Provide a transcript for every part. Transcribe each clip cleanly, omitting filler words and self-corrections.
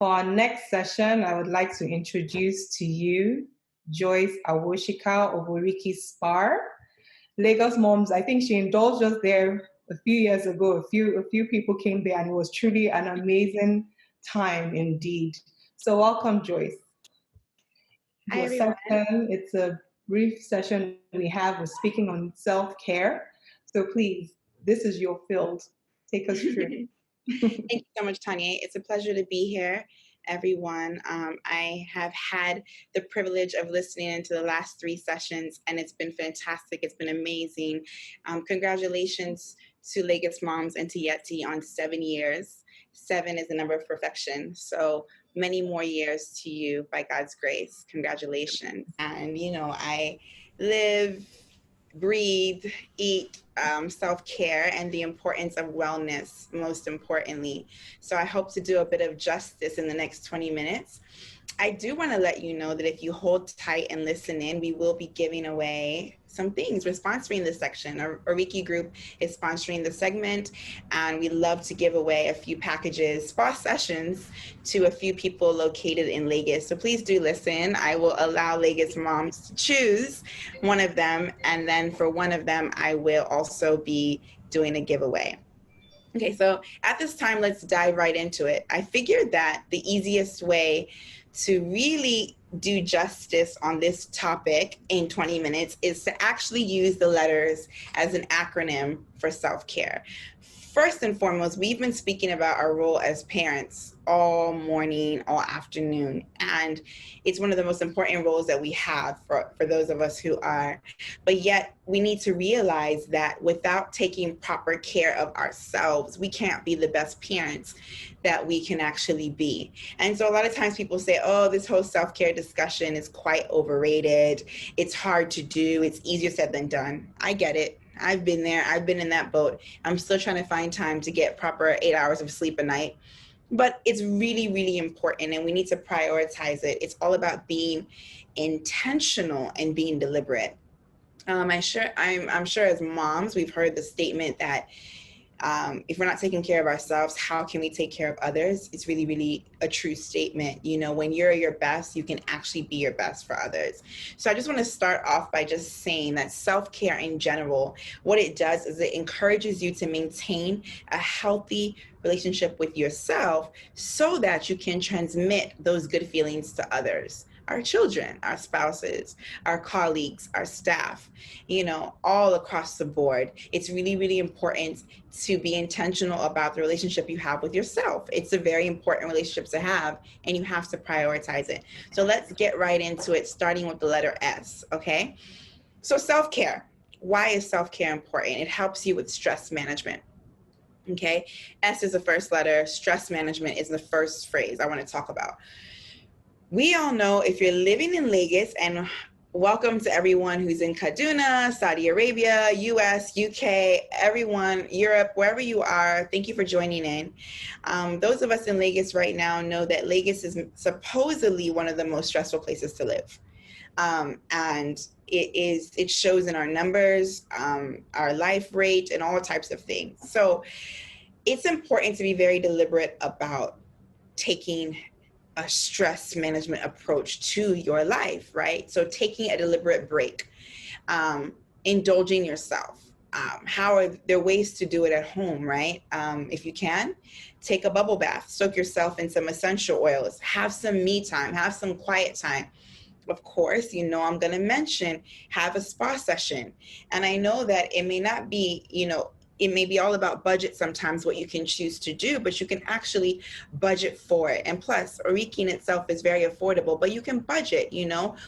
For our next session, I would like to introduce to you Joyce Awosika of Oriki Spar. LagosMums, I think she indulged us there a few years ago. A few people came there and it was truly an amazing time indeed. So welcome, Joyce. Hi, Your everyone. session, it's a brief session we have. We're speaking on self-care. So please, this is your field. Take us through. Thank you so much, Tanya. It's a pleasure to be here, everyone. I have had the privilege of listening into the last 3 sessions, and it's been fantastic. It's been amazing. Congratulations to LagosMums and to Yeti on 7 years. 7 is the number of perfection. So many more years to you by God's grace. Congratulations. And, I live, breathe, eat self-care and the importance of wellness, most importantly. So I hope to do a bit of justice in the next 20 minutes. I do want to let you know that if you hold tight and listen in, we will be giving away some things. We're sponsoring this section. Our Oriki group is sponsoring the segment, and we love to give away a few packages, spa sessions, to a few people located in Lagos. So please do listen. I will allow LagosMums to choose one of them, and then for one of them, I will also be doing a giveaway. Okay, so at this time, let's dive right into it. I figured that the easiest way to really do justice on this topic in 20 minutes is to actually use the letters as an acronym for self-care. First and foremost, we've been speaking about our role as parents all morning, all afternoon, and it's one of the most important roles that we have for those of us who are. But yet, we need to realize that without taking proper care of ourselves, we can't be the best parents that we can actually be. And so a lot of times people say, oh, this whole self-care discussion is quite overrated. It's hard to do. It's easier said than done. I get it. I've been there. I've been in that boat. I'm still trying to find time to get proper 8 hours of sleep a night. But it's really, really important, and we need to prioritize it. It's all about being intentional and being deliberate. I'm sure as moms, we've heard the statement that if we're not taking care of ourselves, how can we take care of others? It's really, really a true statement. When you're your best, you can actually be your best for others. So I just want to start off by just saying that self-care in general, what it does is it encourages you to maintain a healthy relationship with yourself so that you can transmit those good feelings to others. Our children, our spouses, our colleagues, our staff, all across the board. It's really, really important to be intentional about the relationship you have with yourself. It's a very important relationship to have, and you have to prioritize it. So let's get right into it, starting with the letter S, okay? So self-care. Why is self-care important? It helps you with stress management. Okay, S is the first letter. Stress management is the first phrase I want to talk about. We all know if you're living in Lagos, and welcome to everyone who's in Kaduna, Saudi Arabia, US, UK, everyone, Europe, wherever you are, thank you for joining in. Those of us in Lagos right now know that Lagos is supposedly one of the most stressful places to live. And it shows in our numbers, our life rate, and all types of things. So it's important to be very deliberate about taking a stress management approach to your life, right? So taking a deliberate break, indulging yourself. How are there ways to do it at home, right? If you can, take a bubble bath, soak yourself in some essential oils, have some me time, have some quiet time. Of course, I'm going to mention, have a spa session. And I know that it may not be, it may be all about budget sometimes, what you can choose to do, but you can actually budget for it. And plus, Oriki in itself is very affordable, but you can budget,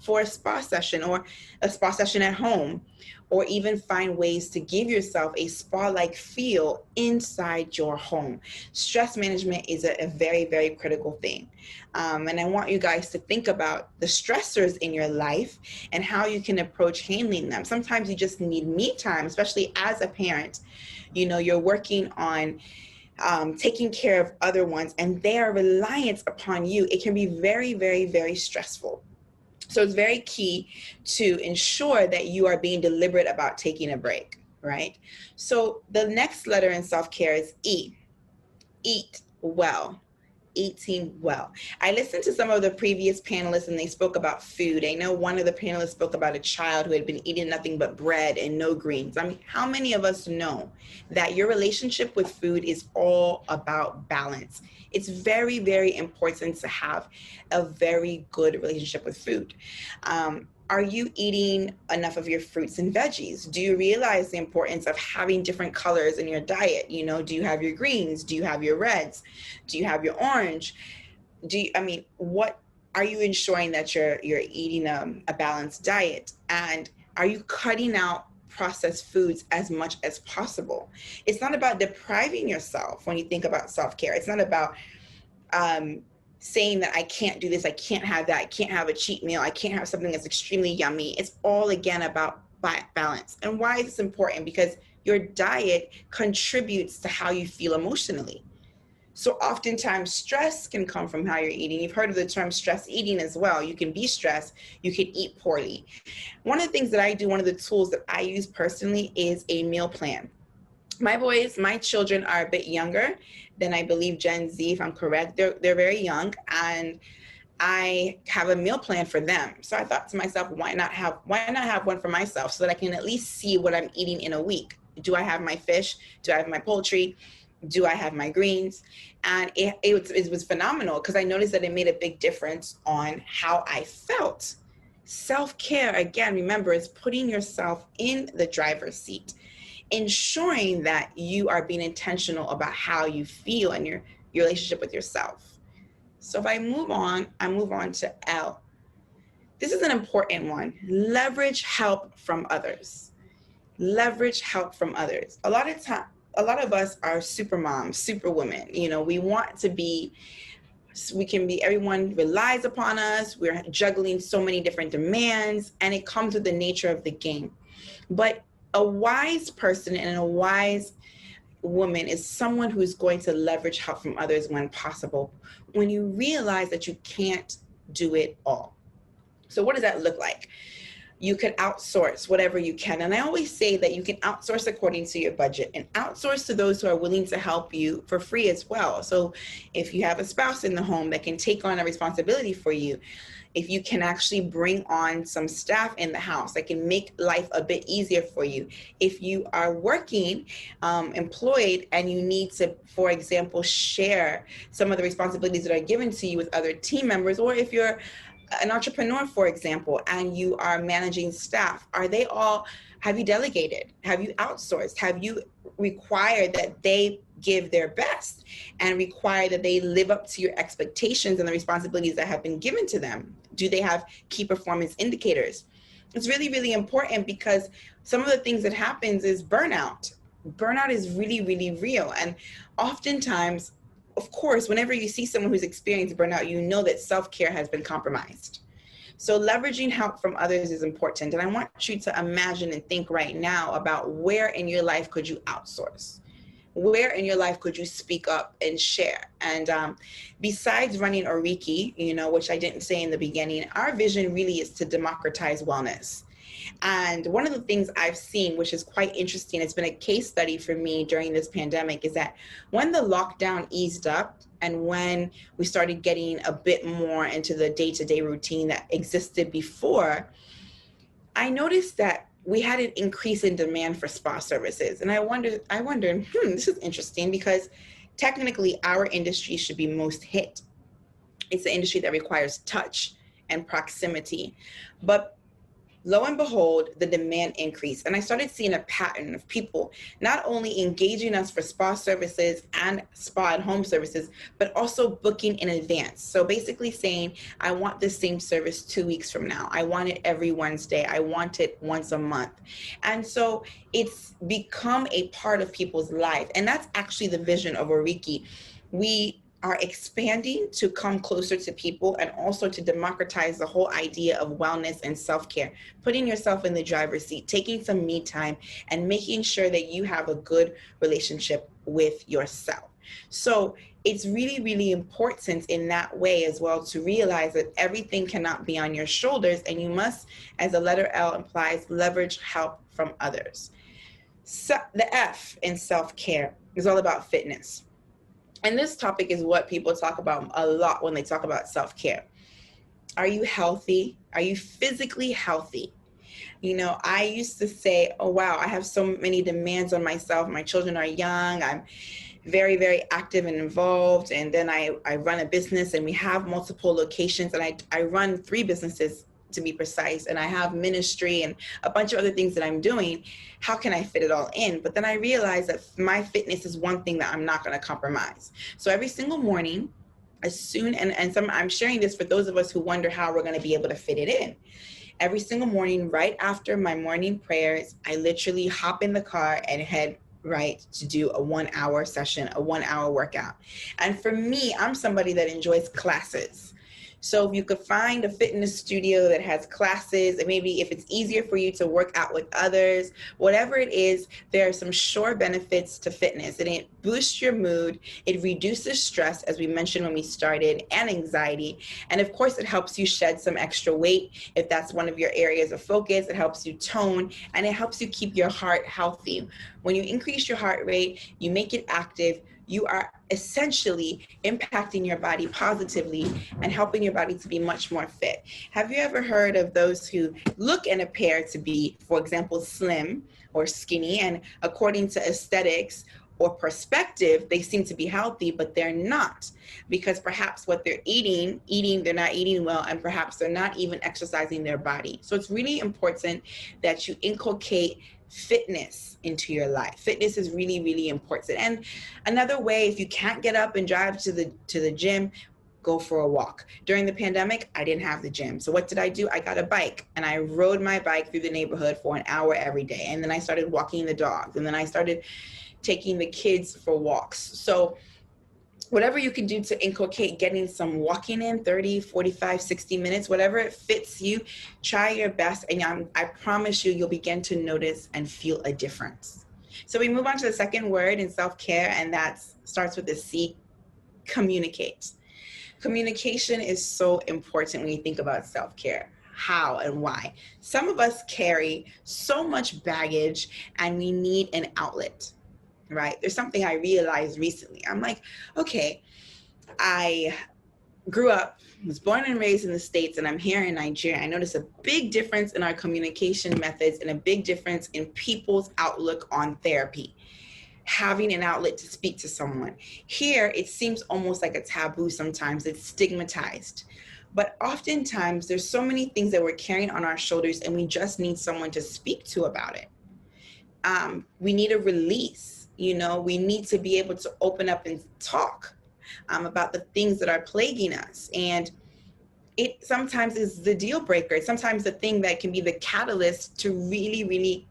for a spa session or a spa session at home, or even find ways to give yourself a spa-like feel inside your home. Stress management is a very, very critical thing. And I want you guys to think about the stressors in your life and how you can approach handling them. Sometimes you just need me time, especially as a parent. You're working on taking care of other ones, and they are reliant upon you. It can be very, very, very stressful. So it's very key to ensure that you are being deliberate about taking a break, right? So the next letter in self-care is E. Eat well. eating well. I listened to some of the previous panelists and they spoke about food. I know one of the panelists spoke about a child who had been eating nothing but bread and no greens. I mean, how many of us know that your relationship with food is all about balance? It's very, very important to have a very good relationship with food. Are you eating enough of your fruits and veggies? Do you realize the importance of having different colors in your diet? You know, do you have your greens? Do you have your reds? Do you have your orange? What are you ensuring that you're eating a balanced diet? And are you cutting out processed foods as much as possible? It's not about depriving yourself when you think about self-care. It's not about saying that I can't do this, I can't have that, I can't have a cheat meal, I can't have something that's extremely yummy. It's all again about balance. And why is this important? Because your diet contributes to how you feel emotionally. So oftentimes stress can come from how you're eating. You've heard of the term stress eating as well. You can be stressed, you can eat poorly. One of the things that I do, one of the tools that I use personally is a meal plan. My children are a bit younger than I believe Gen Z, if I'm correct. They're very young, and I have a meal plan for them. So I thought to myself, why not have one for myself so that I can at least see what I'm eating in a week? Do I have my fish? Do I have my poultry? Do I have my greens? And it was phenomenal because I noticed that it made a big difference on how I felt. Self-care, again, remember, is putting yourself in the driver's seat, ensuring that you are being intentional about how you feel and your relationship with yourself. So if I move on to L. This is an important one. Leverage help from others. Leverage help from others. A lot of us are super moms, super women. You know, everyone relies upon us. We're juggling so many different demands, and it comes with the nature of the game. But a wise person and a wise woman is someone who's going to leverage help from others when possible, when you realize that you can't do it all. So what does that look like? You can outsource whatever you can. And I always say that you can outsource according to your budget and outsource to those who are willing to help you for free as well. So if you have a spouse in the home that can take on a responsibility for you, if you can actually bring on some staff in the house that can make life a bit easier for you. If you are working, employed, and you need to, for example, share some of the responsibilities that are given to you with other team members, or if you're an entrepreneur, for example, and you are managing staff, have you delegated? Have you outsourced? Have you required that they give their best and require that they live up to your expectations and the responsibilities that have been given to them? Do they have key performance indicators? It's really, really important because some of the things that happens is burnout. Burnout is really, really real. And oftentimes, of course, whenever you see someone who's experienced burnout, you know that self-care has been compromised. So leveraging help from others is important. And I want you to imagine and think right now about where in your life could you outsource? Where in your life could you speak up and share? And besides running Oriki, which I didn't say in the beginning, our vision really is to democratize wellness. And one of the things I've seen, which is quite interesting, it's been a case study for me during this pandemic, is that when the lockdown eased up and when we started getting a bit more into the day-to-day routine that existed before, I noticed that we had an increase in demand for spa services. And I wondered, this is interesting because technically our industry should be most hit. It's the industry that requires touch and proximity. But lo and behold, the demand increased. And I started seeing a pattern of people not only engaging us for spa services and spa and home services, but also booking in advance. So basically saying, I want this same service 2 weeks from now. I want it every Wednesday. I want it once a month. And so it's become a part of people's life. And that's actually the vision of Oriki. We are expanding to come closer to people and also to democratize the whole idea of wellness and self-care, putting yourself in the driver's seat, taking some me time, and making sure that you have a good relationship with yourself. So it's really, really important in that way as well to realize that everything cannot be on your shoulders, and you must, as the letter L implies, leverage help from others. So the F in self-care is all about fitness. And this topic is what people talk about a lot when they talk about self-care. Are you healthy? Are you physically healthy? You know, I used to say, oh, wow, I have so many demands on myself. My children are young. I'm very, very active and involved. And then I run a business, and we have multiple locations, and I run 3 businesses to be precise. And I have ministry and a bunch of other things that I'm doing. How can I fit it all in? But then I realized that my fitness is one thing that I'm not going to compromise. So every single morning, as soon, I'm sharing this for those of us who wonder how we're going to be able to fit it in. Every single morning, right after my morning prayers, I literally hop in the car and head right to do a 1-hour session, a 1-hour workout. And for me, I'm somebody that enjoys classes. So if you could find a fitness studio that has classes, and maybe if it's easier for you to work out with others, whatever it is, there are some sure benefits to fitness. And it boosts your mood, it reduces stress, as we mentioned when we started, and anxiety. And of course, it helps you shed some extra weight if that's one of your areas of focus. It helps you tone, and it helps you keep your heart healthy. When you increase your heart rate, you make it active, you are essentially impacting your body positively and helping your body to be much more fit. Have you ever heard of those who look and appear to be, for example, slim or skinny, and according to aesthetics or perspective, they seem to be healthy, but they're not, because perhaps what they're they're not eating well, and perhaps they're not even exercising their body. So it's really important that you inculcate fitness into your life. Fitness is really, really important. And another way, if you can't get up and drive to the gym, go for a walk. During the pandemic, I didn't have the gym. So what did I do? I got a bike, and I rode my bike through the neighborhood for an hour every day. And then I started walking the dogs, and then I started taking the kids for walks. So whatever you can do to inculcate getting some walking in, 30, 45, 60 minutes, whatever it fits you, try your best. And I promise you, you'll begin to notice and feel a difference. So we move on to the second word in self-care, and that starts with the C, communicate. Communication is so important when you think about self-care. How and why? Some of us carry so much baggage, and we need an outlet, right? There's something I realized recently. I'm like, okay, I grew up, was born and raised in the States, and I'm here in Nigeria. I noticed a big difference in our communication methods and a big difference in people's outlook on therapy. Having an outlet to speak to someone. Here, it seems almost like a taboo sometimes. It's stigmatized. But oftentimes, there's so many things that we're carrying on our shoulders, and we just need someone to speak to about it. We need a release. We need to be able to open up and talk about the things that are plaguing us. And it sometimes is the deal breaker. It's sometimes the thing that can be the catalyst to really, really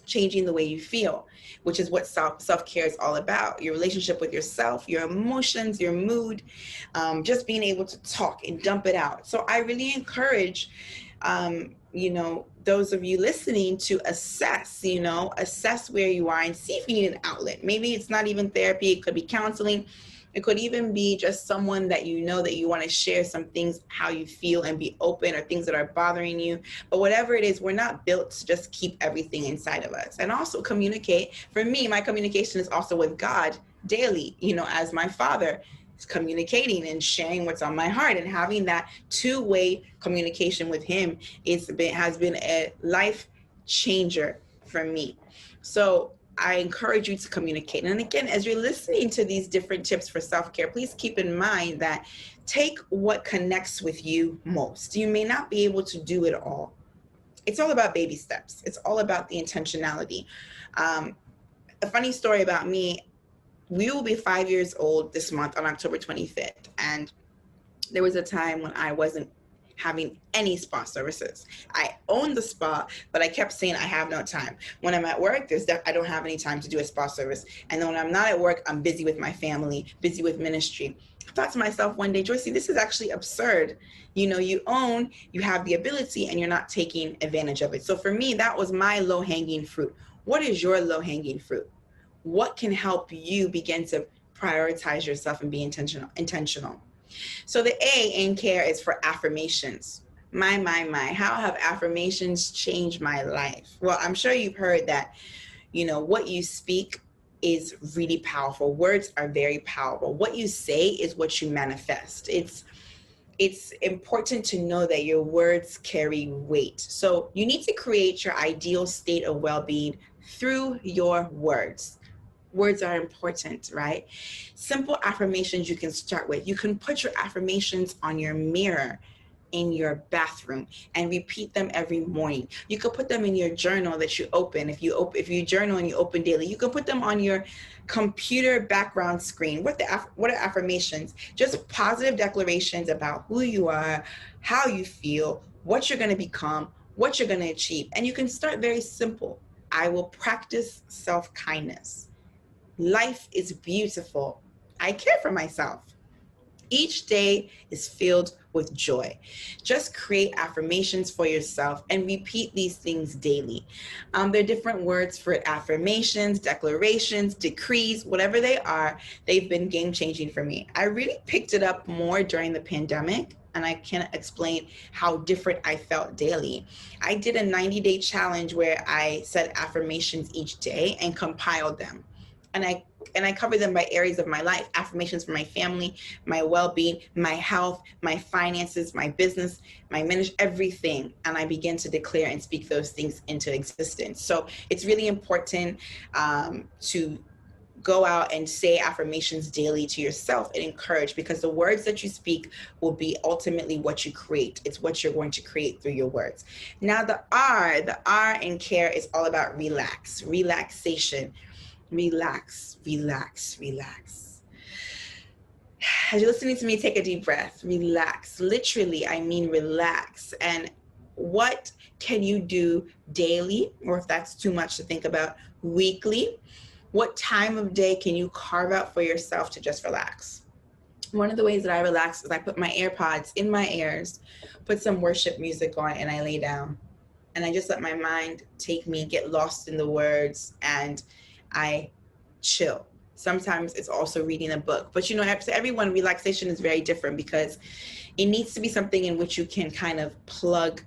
changing the way you feel, which is what self-care is all about. Your relationship with yourself, your emotions, your mood, just being able to talk and dump it out. So I really encourage, those of you listening to assess where you are and see if you need an outlet. Maybe it's not even therapy. It could be counseling. It could even be just someone that that you want to share some things, how you feel, and be open, or things that are bothering you. But whatever it is, we're not built to just keep everything inside of us. And also communicate. For me, my communication is also with God daily, as my Father. Communicating and sharing what's on my heart, and having that two-way communication with him has been a life changer for me. So I encourage you to communicate. And again, as you're listening to these different tips for self-care, please keep in mind that take what connects with you most. You may not be able to do it all. It's all about baby steps. It's all about the intentionality. A funny story about me, we will be 5 years old this month on October 25th. And there was a time when I wasn't having any spa services. I owned the spa, but I kept saying I have no time. When I'm at work, I don't have any time to do a spa service. And then when I'm not at work, I'm busy with my family, busy with ministry. I thought to myself one day, Joycee, this is actually absurd. You have the ability, and you're not taking advantage of it. So for me, that was my low-hanging fruit. What is your low-hanging fruit? What can help you begin to prioritize yourself and be intentional? So the A in care is for affirmations. My. How have affirmations changed my life? Well, I'm sure you've heard that, what you speak is really powerful. Words are very powerful. What you say is what you manifest. It's important to know that your words carry weight. So you need to create your ideal state of well-being through your words. Words are important, right? Simple affirmations you can start with. You can put your affirmations on your mirror in your bathroom and repeat them every morning. You could put them in your journal that you open. If you journal and you open daily, you can put them on your computer background screen. What are affirmations? Just positive declarations about who you are, how you feel, what you're going to become, what you're going to achieve. And you can start very simple. I will practice self-kindness. Life is beautiful. I care for myself. Each day is filled with joy. Just create affirmations for yourself and repeat these things daily. There are different words for affirmations, declarations, decrees, whatever they are. They've been game changing for me. I really picked it up more during the pandemic, and I can't explain how different I felt daily. I did a 90-day challenge where I said affirmations each day and compiled them. And I covered them by areas of my life, affirmations for my family, my well-being, my health, my finances, my business, my ministry, everything. And I began to declare and speak those things into existence. So it's really important to go out and say affirmations daily to yourself and encourage, because the words that you speak will be ultimately what you create. It's what you're going to create through your words. Now the R in care is all about relax, relaxation. Relax, relax, relax. As you're listening to me, take a deep breath. Relax. Literally, I mean relax. And what can you do daily, or if that's too much to think about, weekly? What time of day can you carve out for yourself to just relax? One of the ways that I relax is I put my AirPods in my ears, put some worship music on, and I lay down. And I just let my mind take me, get lost in the words, and I chill. Sometimes it's also reading a book. But you know, to everyone, relaxation is very different, because it needs to be something in which you can kind of unplug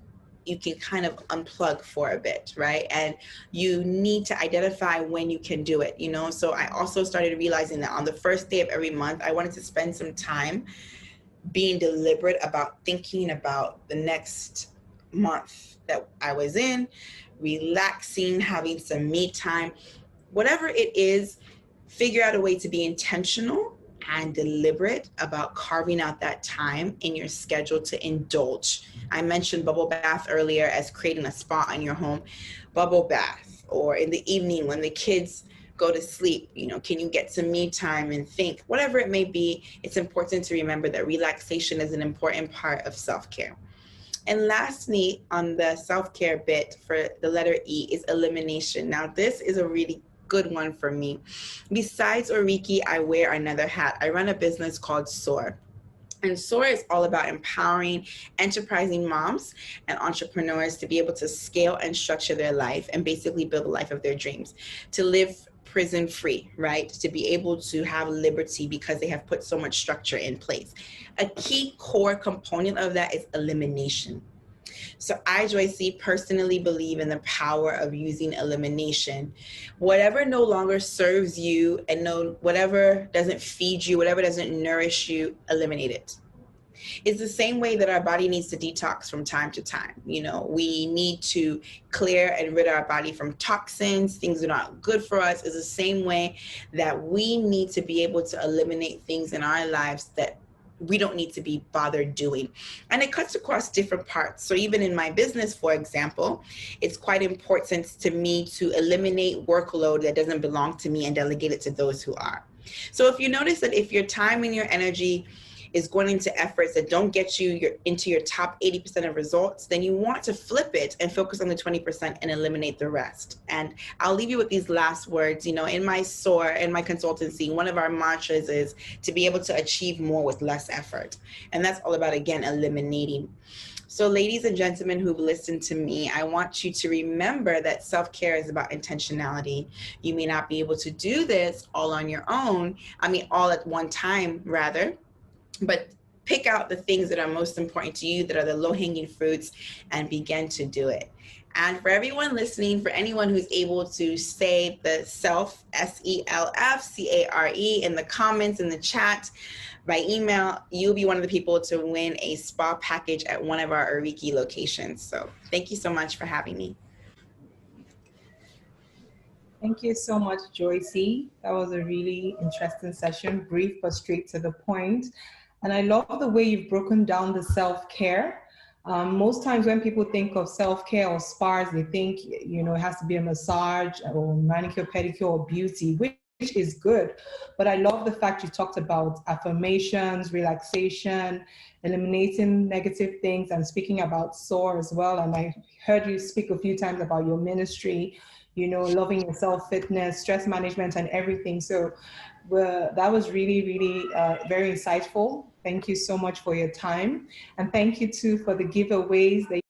for a bit, right? And you need to identify when you can do it, you know? So I also started realizing that on the first day of every month, I wanted to spend some time being deliberate about thinking about the next month that I was in, relaxing, having some me time, whatever it is. Figure out a way to be intentional and deliberate about carving out that time in your schedule to indulge. I mentioned bubble bath earlier as creating a spot in your home. Bubble bath, or in the evening when the kids go to sleep, you know, can you get some me time and think? Whatever it may be, it's important to remember that relaxation is an important part of self-care. And lastly, on the self-care bit for the letter E is elimination. Now, this is a really good one for me. Besides Oriki, I wear another hat. I run a business called SOAR. And SOAR is all about empowering enterprising moms and entrepreneurs to be able to scale and structure their life and basically build a life of their dreams, to live prison free, right? To be able to have liberty because they have put so much structure in place. A key core component of that is elimination. So I, Joycee, personally believe in the power of using elimination. Whatever no longer serves you and whatever doesn't feed you, whatever doesn't nourish you, eliminate it. It's the same way that our body needs to detox from time to time. You know, we need to clear and rid our body from toxins, things that are not good for us. It's the same way that we need to be able to eliminate things in our lives that we don't need to be bothered doing. And it cuts across different parts. So even in my business, for example, it's quite important to me to eliminate workload that doesn't belong to me and delegate it to those who are. So if you notice that if your time and your energy is going into efforts that don't get you into your top 80% of results, then you want to flip it and focus on the 20% and eliminate the rest. And I'll leave you with these last words. You know, in my SOAR, in my consultancy, one of our mantras is to be able to achieve more with less effort. And that's all about, again, eliminating. So ladies and gentlemen who've listened to me, I want you to remember that self-care is about intentionality. You may not be able to do this all on your own. All at one time, rather. But pick out the things that are most important to you, that are the low-hanging fruits, and begin to do it. And for everyone listening, for anyone who's able to say the SELF, SELFCARE, in the comments, in the chat, by email, you'll be one of the people to win a spa package at one of our Ariki locations. So thank you so much for having me. Thank you so much, Joycee. That was a really interesting session, brief but straight to the point. And I love the way you've broken down the self-care. Most times when people think of self-care or spas, they think, you know, it has to be a massage or manicure, pedicure, or beauty, which is good. But I love the fact you talked about affirmations, relaxation, eliminating negative things, and speaking about SOAR as well. And I heard you speak a few times about your ministry, you know, loving yourself, fitness, stress management, and everything. So that was really, really very insightful. Thank you so much for your time. And thank you too for the giveaways that